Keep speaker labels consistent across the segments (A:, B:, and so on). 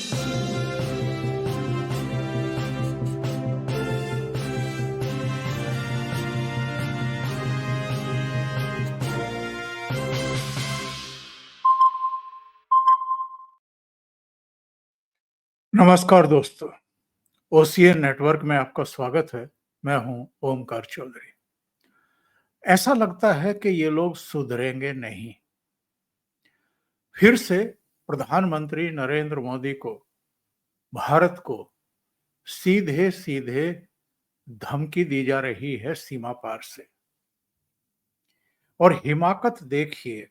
A: नमस्कार दोस्तों, OCN network में आपका स्वागत है। मैं हूं ओमकार चौधरी। ऐसा लगता है कि ये लोग सुधरेंगे नहीं। फिर से प्रधानमंत्री नरेंद्र मोदी को, भारत को सीधे सीधे धमकी दी जा रही है सीमा पार से। और हिमाकत देखिए,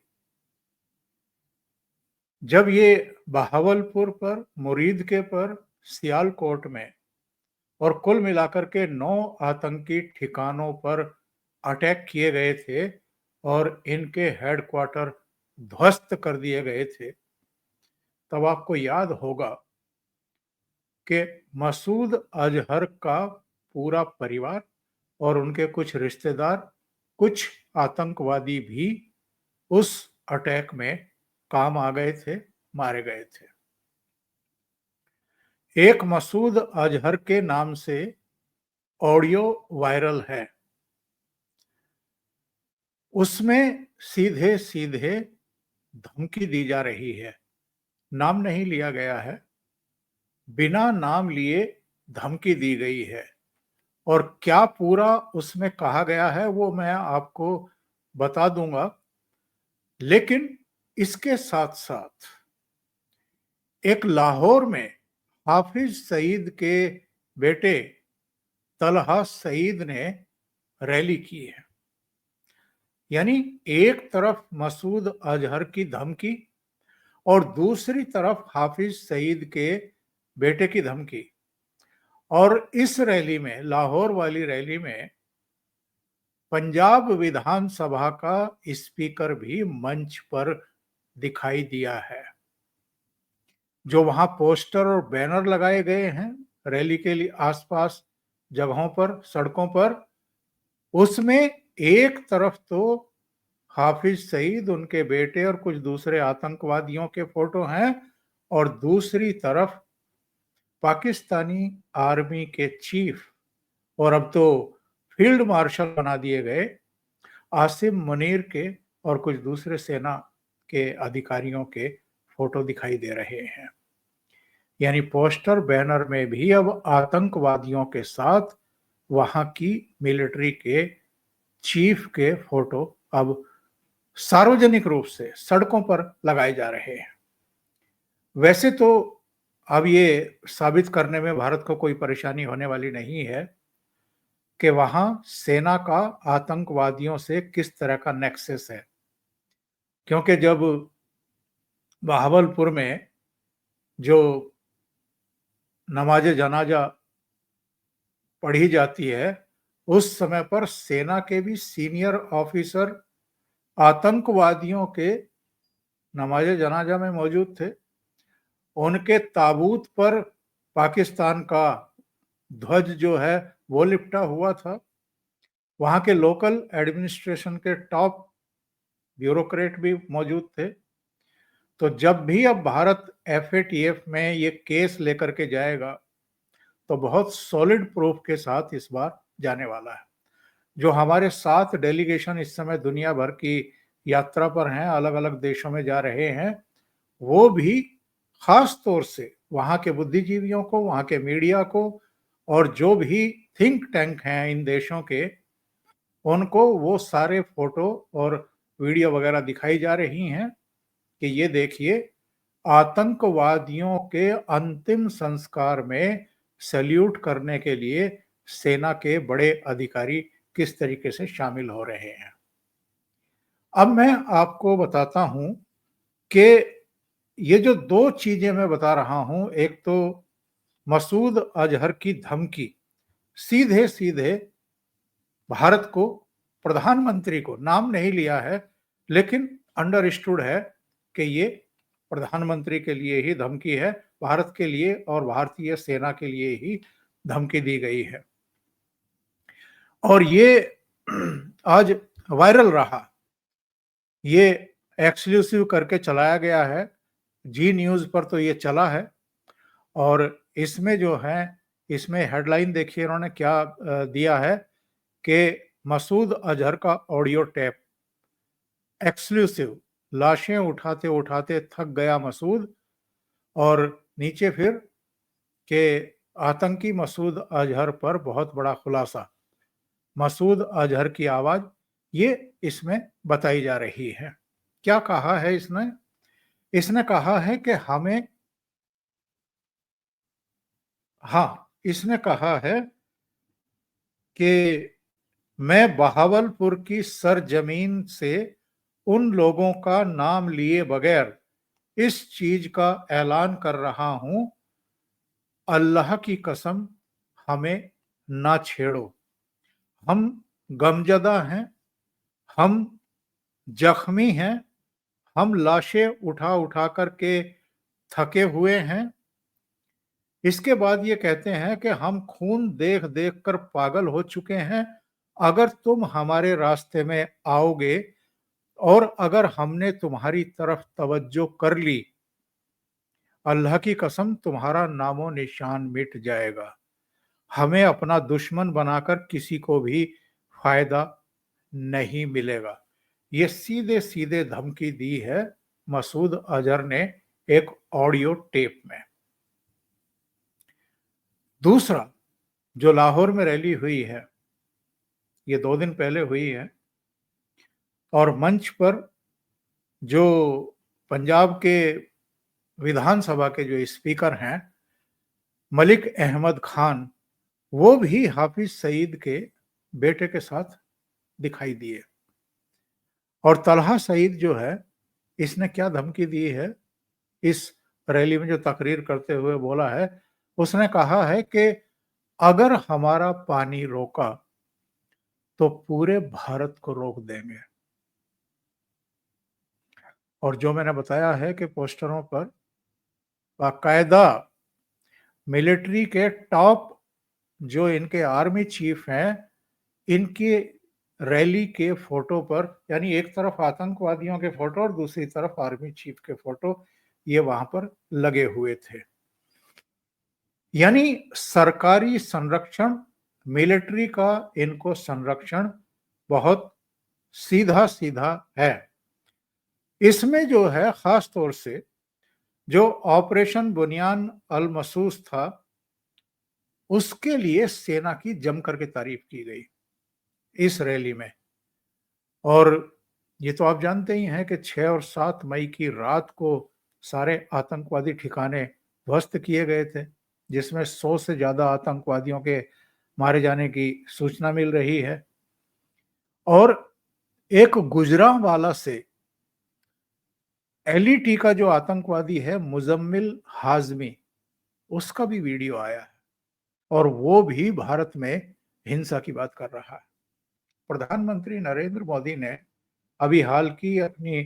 A: जब ये बहावलपुर पर, मुरीद पर, सियालकोट में और कुल मिलाकर के 9 आतंकी ठिकानों पर अटैक किए गए थे और इनके हेडक्वार्टर ध्वस्त कर दिए गए थे, तब आपको याद होगा कि मसूद अजहर का पूरा परिवार और उनके कुछ रिश्तेदार, कुछ आतंकवादी भी उस अटैक में काम आ गए थे, मारे गए थे। एक मसूद अजहर के नाम से ऑडियो वायरल है। उसमें सीधे सीधे धमकी दी जा रही है। नाम नहीं लिया गया है, बिना नाम लिए धमकी दी गई है। और क्या पूरा उसमें कहा गया है वो मैं आपको बता दूंगा। लेकिन इसके साथ साथ एक लाहौर में हाफिज सईद के बेटे तलहा सईद ने रैली की है। यानी एक तरफ मसूद अजहर की धमकी और दूसरी तरफ हाफिज सईद के बेटे की धमकी। और इस रैली में, लाहौर वाली रैली में, पंजाब विधानसभा का स्पीकर भी मंच पर दिखाई दिया है। जो वहां पोस्टर और बैनर लगाए गए हैं रैली के लिए आसपास जगहों पर, सड़कों पर, उसमें एक तरफ तो हाफिज सईद, उनके बेटे और कुछ दूसरे आतंकवादियों के फोटो हैं और दूसरी तरफ पाकिस्तानी आर्मी के चीफ और अब तो फील्ड मार्शल बना दिए गए आसिम मुनीर के और कुछ दूसरे सेना के अधिकारियों के फोटो दिखाई दे रहे हैं। यानी पोस्टर बैनर में भी अब आतंकवादियों के साथ वहां की मिलिट्री के चीफ के फोटो अब सार्वजनिक रूप से सड़कों पर लगाए जा रहे हैं। वैसे तो अब ये साबित करने में भारत को कोई परेशानी होने वाली नहीं है कि वहां सेना का आतंकवादियों से किस तरह का नेक्सस है। क्योंकि जब बहावलपुर में जो नमाज जनाजा पढ़ी जाती है, उस समय पर सेना के भी सीनियर ऑफिसर आतंकवादियों के नमाज जनाजा में मौजूद थे। उनके ताबूत पर पाकिस्तान का ध्वज जो है वो लिपटा हुआ था। वहां के लोकल एडमिनिस्ट्रेशन के टॉप ब्यूरोक्रेट भी मौजूद थे। तो जब भी अब भारत एफएटीएफ में ये केस लेकर के जाएगा तो बहुत सॉलिड प्रूफ के साथ इस बार जाने वाला है। जो हमारे 7 डेलीगेशन इस समय दुनिया भर की यात्रा पर हैं, अलग अलग देशों में जा रहे हैं, वो भी खास तौर से वहां के बुद्धिजीवियों को, वहां के मीडिया को और जो भी थिंक टैंक हैं इन देशों के, उनको वो सारे फोटो और वीडियो वगैरह दिखाई जा रही हैं कि ये देखिए, आतंकवादियों के अंतिम संस्कार में सैल्यूट करने के लिए सेना के बड़े अधिकारी किस तरीके से शामिल हो रहे हैं। अब मैं आपको बताता हूं कि ये जो 2 चीजें मैं बता रहा हूं, एक तो मसूद अजहर की धमकी सीधे सीधे भारत को, प्रधानमंत्री को, नाम नहीं लिया है लेकिन अंडरस्टूड है कि ये प्रधानमंत्री के लिए ही धमकी है, भारत के लिए और भारतीय सेना के लिए ही धमकी दी गई है। और ये आज वायरल रहा, ये एक्सक्लूसिव करके चलाया गया है, जी न्यूज पर तो ये चला है। और इसमें जो है, इसमें हेडलाइन देखिए इन्होंने क्या दिया है कि मसूद अजहर का ऑडियो टेप एक्सक्लूसिव, लाशें उठाते उठाते थक गया मसूद। और नीचे फिर के आतंकी मसूद अजहर पर बहुत बड़ा खुलासा, मसूद अजहर की आवाज, ये इसमें बताई जा रही है। क्या कहा है इसने? इसने कहा है कि हमें, हाँ, इसने कहा है कि मैं बहावलपुर की सरजमीन से उन लोगों का नाम लिए बगैर इस चीज का ऐलान कर रहा हूं, अल्लाह की कसम हमें ना छेड़ो। हम गमजदा हैं, हम जख्मी हैं, हम लाशें उठा उठा कर के थके हुए हैं। इसके बाद ये कहते हैं कि हम खून देख देख कर पागल हो चुके हैं। अगर तुम हमारे रास्ते में आओगे और अगर हमने तुम्हारी तरफ तवज्जो कर ली, अल्लाह की कसम तुम्हारा नामो निशान मिट जाएगा। हमें अपना दुश्मन बनाकर किसी को भी फायदा नहीं मिलेगा। ये सीधे सीधे धमकी दी है मसूद अजहर ने एक ऑडियो टेप में। दूसरा, जो लाहौर में रैली हुई है, ये 2 दिन पहले हुई है, और मंच पर जो पंजाब के विधानसभा के जो स्पीकर हैं मलिक अहमद खान, वो भी हाफिज सईद के बेटे के साथ दिखाई दिए। और तलहा सईद जो है, इसने क्या धमकी दी है, इस रैली में जो तकरीर करते हुए बोला है, उसने कहा है कि अगर हमारा पानी रोका तो पूरे भारत को रोक देंगे। और जो मैंने बताया है कि पोस्टरों पर बाकायदा मिलिट्री के टॉप जो इनके आर्मी चीफ हैं, इनके रैली के फोटो पर, यानी एक तरफ आतंकवादियों के फोटो और दूसरी तरफ आर्मी चीफ के फोटो, ये वहां पर लगे हुए थे। यानी सरकारी संरक्षण, मिलिट्री का इनको संरक्षण बहुत सीधा सीधा है। इसमें जो है खास तौर से जो ऑपरेशन बुनियान अल मसूस था, उसके लिए सेना की जमकर के तारीफ की गई इस रैली में। और ये तो आप जानते ही हैं कि 6 और 7 मई की रात को सारे आतंकवादी ठिकाने ध्वस्त किए गए थे, जिसमें 100 से ज्यादा आतंकवादियों के मारे जाने की सूचना मिल रही है। और एक गुजरांवाला से एलईटी का जो आतंकवादी है मुजम्मिल हाजमी, उसका भी वीडियो आया है, और वो भी भारत में हिंसा की बात कर रहा है। प्रधानमंत्री नरेंद्र मोदी ने अभी हाल की अपनी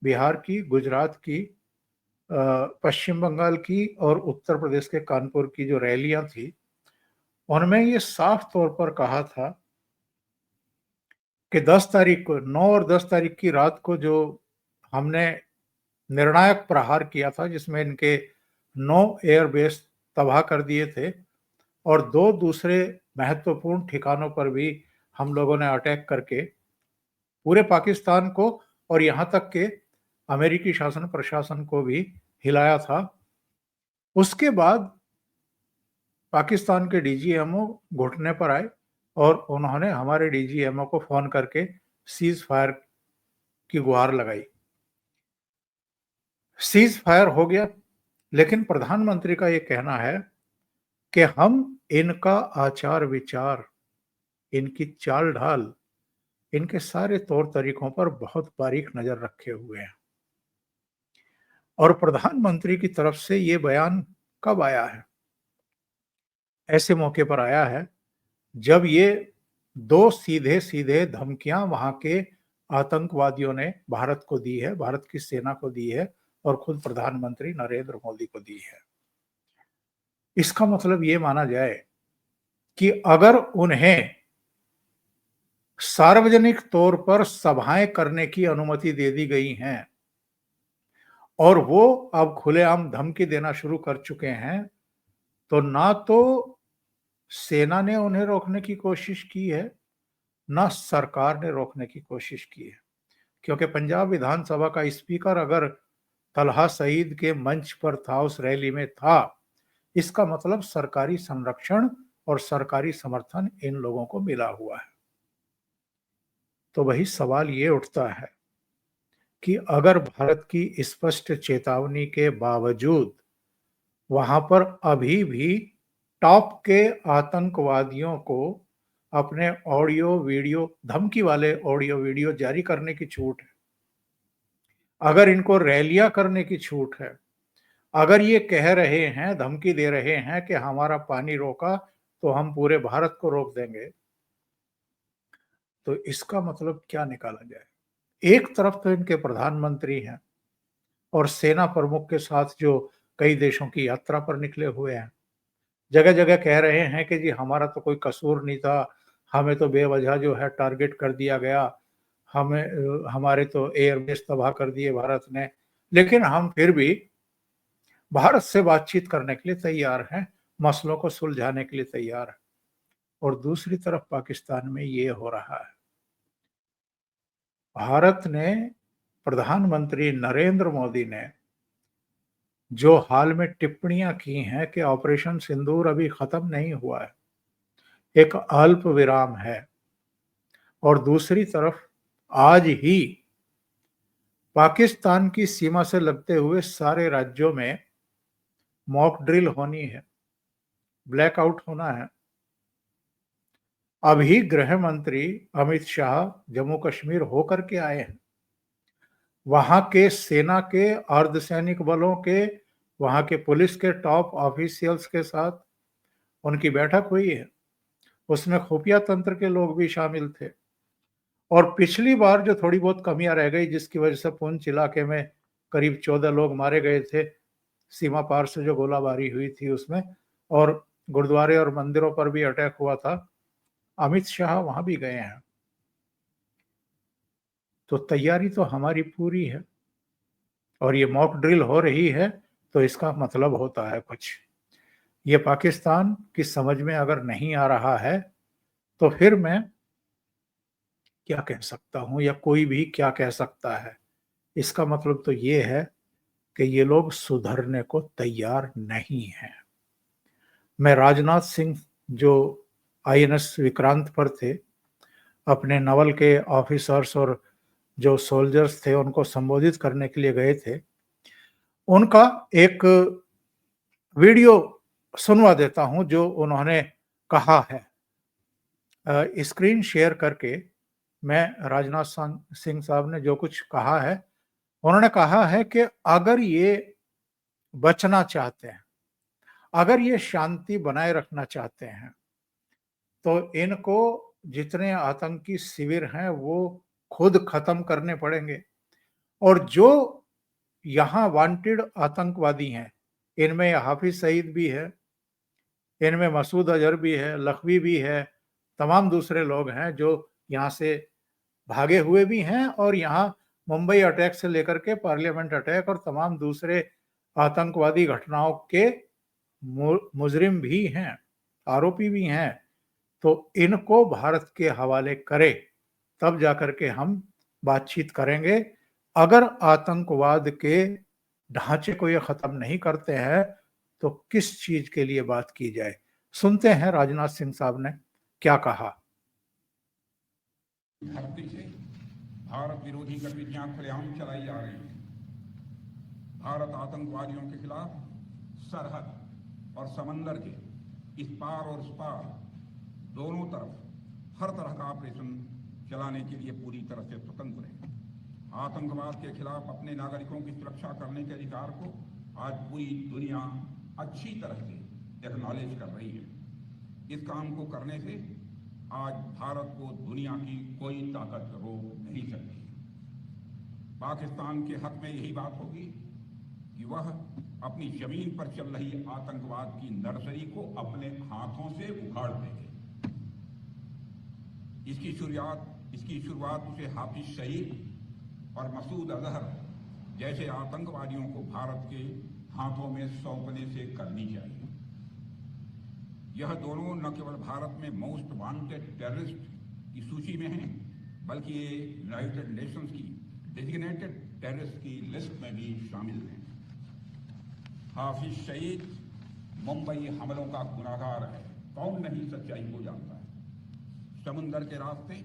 A: बिहार की, गुजरात की, पश्चिम बंगाल की और उत्तर प्रदेश के कानपुर की जो रैलियां थी, उनमें ये साफ तौर पर कहा था कि 10 तारीख को, 9 और 10 तारीख की रात को जो हमने निर्णायक प्रहार किया था, जिसमें इनके 9 एयरबेस तबाह कर दिए थे और 2 दूसरे महत्वपूर्ण ठिकानों पर भी हम लोगों ने अटैक करके पूरे पाकिस्तान को और यहां तक के अमेरिकी शासन प्रशासन को भी हिलाया था। उसके बाद पाकिस्तान के डीजीएमओ घुटने पर आए और उन्होंने हमारे डीजीएमओ को फोन करके सीज फायर की गुहार लगाई। सीज फायर हो गया, लेकिन प्रधानमंत्री का यह कहना है कि हम इनका आचार विचार, इनकी चाल ढाल, इनके सारे तौर तरीकों पर बहुत बारीक नजर रखे हुए हैं। और प्रधानमंत्री की तरफ से ये बयान कब आया है? ऐसे मौके पर आया है जब ये 2 सीधे सीधे धमकियां वहां के आतंकवादियों ने भारत को दी है, भारत की सेना को दी है और खुद प्रधानमंत्री नरेंद्र मोदी को दी है। इसका मतलब ये माना जाए कि अगर उन्हें सार्वजनिक तौर पर सभाएं करने की अनुमति दे दी गई है और वो अब खुलेआम धमकी देना शुरू कर चुके हैं, तो ना तो सेना ने उन्हें रोकने की कोशिश की है, ना सरकार ने रोकने की कोशिश की है। क्योंकि पंजाब विधानसभा का स्पीकर अगर तलहा सईद के मंच पर था, उस रैली में था, इसका मतलब सरकारी संरक्षण और सरकारी समर्थन इन लोगों को मिला हुआ है। तो वही सवाल ये उठता है कि अगर भारत की स्पष्ट चेतावनी के बावजूद वहां पर अभी भी टॉप के आतंकवादियों को अपने ऑडियो वीडियो, धमकी वाले ऑडियो वीडियो जारी करने की छूट है, अगर इनको रैलियां करने की छूट है, अगर ये कह रहे हैं, धमकी दे रहे हैं कि हमारा पानी रोका तो हम पूरे भारत को रोक देंगे, तो इसका मतलब क्या निकाला जाए? एक तरफ तो इनके प्रधानमंत्री हैं और सेना प्रमुख के साथ जो कई देशों की यात्रा पर निकले हुए हैं, जगह जगह कह रहे हैं कि जी हमारा तो कोई कसूर नहीं था, हमें तो बेवजह जो है टारगेट कर दिया गया, हमारे तो एयरबेस तबाह कर दिए भारत ने, लेकिन हम फिर भी भारत से बातचीत करने के लिए तैयार हैं, मसलों को सुलझाने के लिए तैयार हैं। और दूसरी तरफ पाकिस्तान में ये हो रहा है। भारत ने, प्रधानमंत्री नरेंद्र मोदी ने जो हाल में टिप्पणियां की हैं कि ऑपरेशन सिंदूर अभी खत्म नहीं हुआ है, एक अल्प विराम है, और दूसरी तरफ आज ही पाकिस्तान की सीमा से लगते हुए सारे राज्यों में मॉक ड्रिल होनी है, ब्लैकआउट होना है। अभी गृह मंत्री अमित शाह जम्मू कश्मीर होकर के आए हैं, वहां के सेना के, अर्धसैनिक बलों के, वहां के पुलिस के टॉप ऑफिशियल्स के साथ उनकी बैठक हुई है, उसमें खुफिया तंत्र के लोग भी शामिल थे। और पिछली बार जो थोड़ी बहुत कमियां रह गई, जिसकी वजह से पुंछ इलाके में करीब 14 लोग मारे गए थे, सीमा पार से जो गोलाबारी हुई थी उसमें, और गुरुद्वारे और मंदिरों पर भी अटैक हुआ था, अमित शाह वहां भी गए हैं। तो तैयारी तो हमारी पूरी है, और ये मॉक ड्रिल हो रही है तो इसका मतलब होता है कुछ। ये पाकिस्तान की समझ में अगर नहीं आ रहा है तो फिर मैं क्या कह सकता हूं, या कोई भी क्या कह सकता है? इसका मतलब तो ये है कि ये लोग सुधरने को तैयार नहीं हैं। मैं राजनाथ सिंह, जो आईएनएस विक्रांत पर थे, अपने नवल के ऑफिसर्स और जो सोल्जर्स थे उनको संबोधित करने के लिए गए थे, उनका एक वीडियो सुनवा देता हूं जो उन्होंने कहा है। स्क्रीन शेयर करके मैं राजनाथ सिंह साहब ने जो कुछ कहा है, उन्होंने कहा है कि अगर ये बचना चाहते हैं, अगर ये शांति बनाए रखना चाहते हैं, तो इनको जितने आतंकी शिविर हैं वो खुद खत्म करने पड़ेंगे। और जो यहाँ वांटेड आतंकवादी हैं, इनमें हाफिज सईद भी है, इनमें मसूद अजहर भी है, लखवी भी है, तमाम दूसरे लोग हैं जो यहाँ से भागे हुए भी हैं, और यहाँ मुंबई अटैक से लेकर के पार्लियामेंट अटैक और तमाम दूसरे आतंकवादी घटनाओं के मुजरिम भी हैं, आरोपी भी हैं। तो इनको भारत के हवाले करे, तब जाकर के हम बातचीत करेंगे। अगर आतंकवाद के ढांचे को ये खत्म नहीं करते हैं तो किस चीज के लिए बात की जाए? सुनते हैं राजनाथ सिंह साहब ने क्या कहा।
B: धरती से भारत विरोधी गतिविधियां खुलेआम चलाई जा रही हैं। भारत आतंकवादियों के खिलाफ सरहद और समंदर के इस पार और उस पार दोनों तरफ हर तरह का ऑपरेशन चलाने के लिए पूरी तरह से स्वतंत्र है। आतंकवाद के खिलाफ अपने नागरिकों की सुरक्षा करने के अधिकार को आज पूरी दुनिया अच्छी तरह से एक्नॉलेज कर रही है। इस काम को करने से आज भारत को दुनिया की कोई ताकत रोक नहीं सकती। पाकिस्तान के हक में यही बात होगी कि वह अपनी जमीन पर चल रही आतंकवाद की नर्सरी को अपने हाथों से उखाड़ देंगे। इसकी शुरुआत उसे हाफिज सईद और मसूद अजहर जैसे आतंकवादियों को भारत के हाथों में सौंपने से करनी चाहिए। यह दोनों न केवल भारत में मोस्ट वांटेड टेररिस्ट की सूची में हैं, बल्कि ये यूनाइटेड नेशंस की डेजिग्नेटेड टेररिस्ट की लिस्ट में भी शामिल हैं। हाफिज सईद मुंबई हमलों का गुनाहगार है, कौन नहीं सच्चाई को जानता है। समुंदर के रास्ते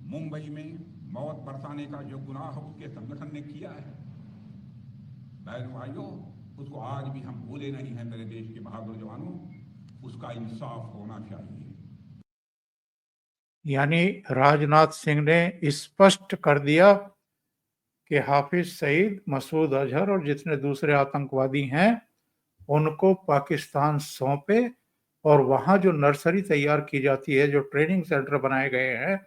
B: मुंबई में मौत बरसाने का जो गुनाह उसके संगठन ने किया है, बहन भाइयों, उसको आज भी हम भूले नहीं हैं। मेरे देश के बहादुर जवानों, उसका इंसाफ होना चाहिए।
A: यानी राजनाथ सिंह ने स्पष्ट कर दिया कि हाफिज सईद, मसूद अजहर और जितने दूसरे आतंकवादी हैं उनको पाकिस्तान सौंपे और वहां जो नर्सरी तैयार की जाती है, जो ट्रेनिंग सेंटर बनाए गए हैं,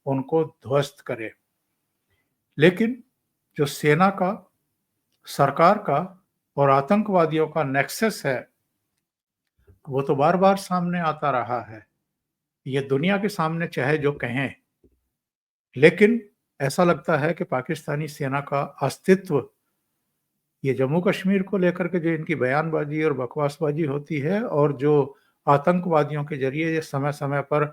A: उनको ध्वस्त करे। लेकिन जो सेना का, सरकार का और आतंकवादियों का नेक्सस है, वो तो बार बार सामने आता रहा है। ये दुनिया के सामने चाहे जो कहें, लेकिन ऐसा लगता है कि पाकिस्तानी सेना का अस्तित्व, ये जम्मू कश्मीर को लेकर के जो इनकी बयानबाजी और बकवासबाजी होती है, और जो आतंकवादियों के जरिए ये समय समय पर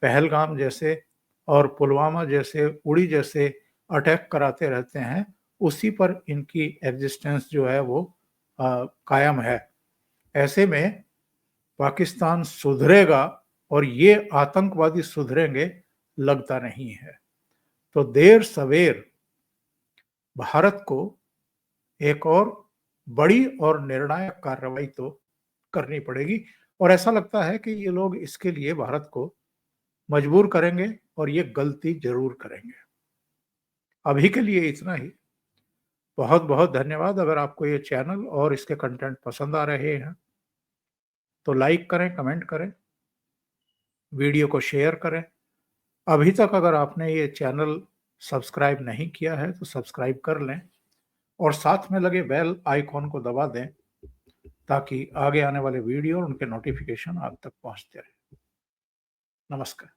A: पहलगाम जैसे और पुलवामा जैसे, उड़ी जैसे अटैक कराते रहते हैं, उसी पर इनकी एग्जिस्टेंस जो है वो कायम है। ऐसे में पाकिस्तान सुधरेगा और ये आतंकवादी सुधरेंगे, लगता नहीं है। तो देर सवेर भारत को एक और बड़ी और निर्णायक कार्रवाई तो करनी पड़ेगी, और ऐसा लगता है कि ये लोग इसके लिए भारत को मजबूर करेंगे और ये गलती जरूर करेंगे। अभी के लिए इतना ही। बहुत बहुत धन्यवाद। अगर आपको ये चैनल और इसके कंटेंट पसंद आ रहे हैं तो लाइक करें, कमेंट करें, वीडियो को शेयर करें। अभी तक अगर आपने ये चैनल सब्सक्राइब नहीं किया है तो सब्सक्राइब कर लें और साथ में लगे बेल आइकॉन को दबा दें, ताकि आगे आने वाले वीडियो और उनके नोटिफिकेशन आप तक पहुंचते रहे। नमस्कार।